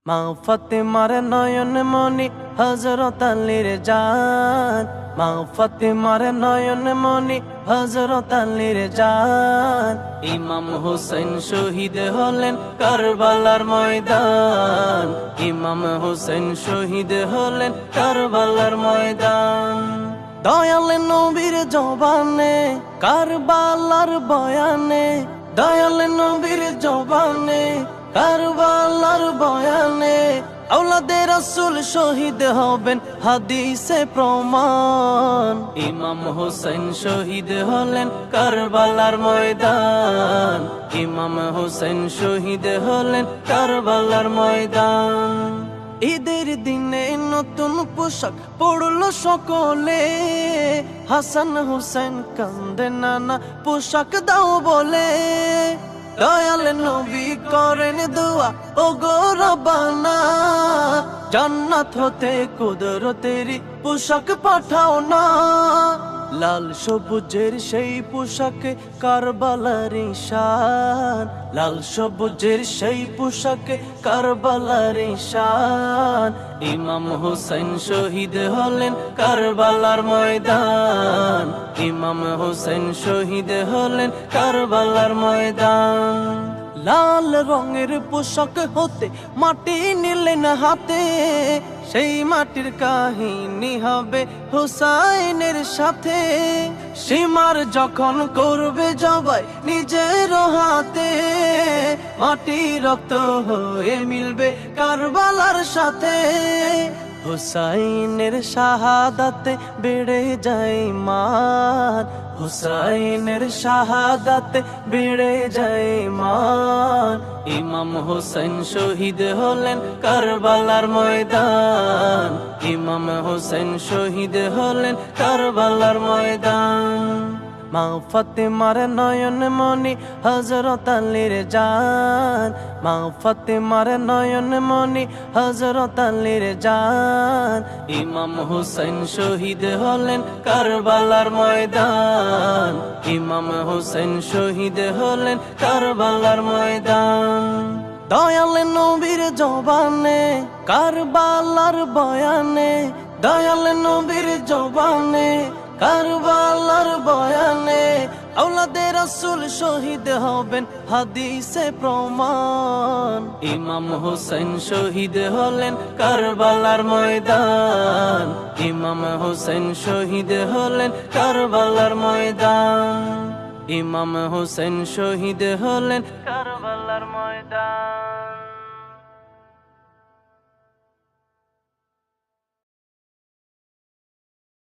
মা ফাতেমার নয়ন মনি হযরত আলীর জান, মা ফাতেমার নয়ন মনি হযরত আলীর জান। ইমাম হোসেন শহীদ হলেন কারবালার ময়দান, ইমাম হোসেন শহীদ হলেন কারবালার ময়দান। দয়াল নবীর জবানে কারবালার বয়ানে, দয়াল নবীর জবানে কারবালার বয়ানে, আওলাদে রাসূল শহীদ হবেন হাদিসে প্রমাণ। ইমাম হোসেন শহীদ হলেন কারবালার ময়দান, ইমাম হোসেন শহীদ হলেন কারবালার ময়দান। ঈদের দিনে নতুন পোশাক পড়লো সকলে, হাসান হোসেন কান্দে নানা পোশাক দাও বলে। দয়াল নবী করেন দোয়া ও গো রব্বানা, জান্নাত হতে কুদরতেরি পোশাক পাঠাও না। লাল সবুজের সেই পোশাকে কারবালার শান, লাল সবুজের সেই পোশাকে কারবালার শান। ইমাম হোসেন শহীদ হলেন কারবালার ময়দান, ইমাম হোসেন শহীদ হলেন কারবালার ময়দান। লাল রঙের পোশাক হতে মাটি নিলেন হাতে, সেই মাটির কাহিনী হবে হুসাইনের সাথে। সীমার যখন করবে জবাই নিজের হাতে, মাটি রক্ত হয়ে মিলবে কারবালার সাথে। হুসাইনের শাহাদাতে বেড়ে যায় মান, হুসাইনের শাহাদাতে বেড়ে যায় মান। ইমাম হোসেন শহীদ হলেন কারবালার ময়দান, ইমাম হোসেন শহীদ হলেন কারবালার ময়দান। মা ফাতেমার নয়ন মনি হযরত আলীর জান, মা ফাতেমার নয়ন মনি হযরত আলীর জান। ইমাম হোসেন শহীদ হলেন কারবালার ময়দান, ইমাম হোসেন শহীদ হলেন কারবালার ময়দান। দয়াল নবীর জবানে কারবালার বয়ানে, দয়াল নবীর জবানে কারবালার বয়ানে, আওলাদে রাসূল শহীদ হবেন হাদিসে প্রমাণ। ইমাম হোসেন শহীদ হলেন কারবালার ময়দান, ইমাম হোসেন শহীদ হলেন কারবালার ময়দান, ইমাম হোসেন শহীদ হলেন কারবালার ময়দান।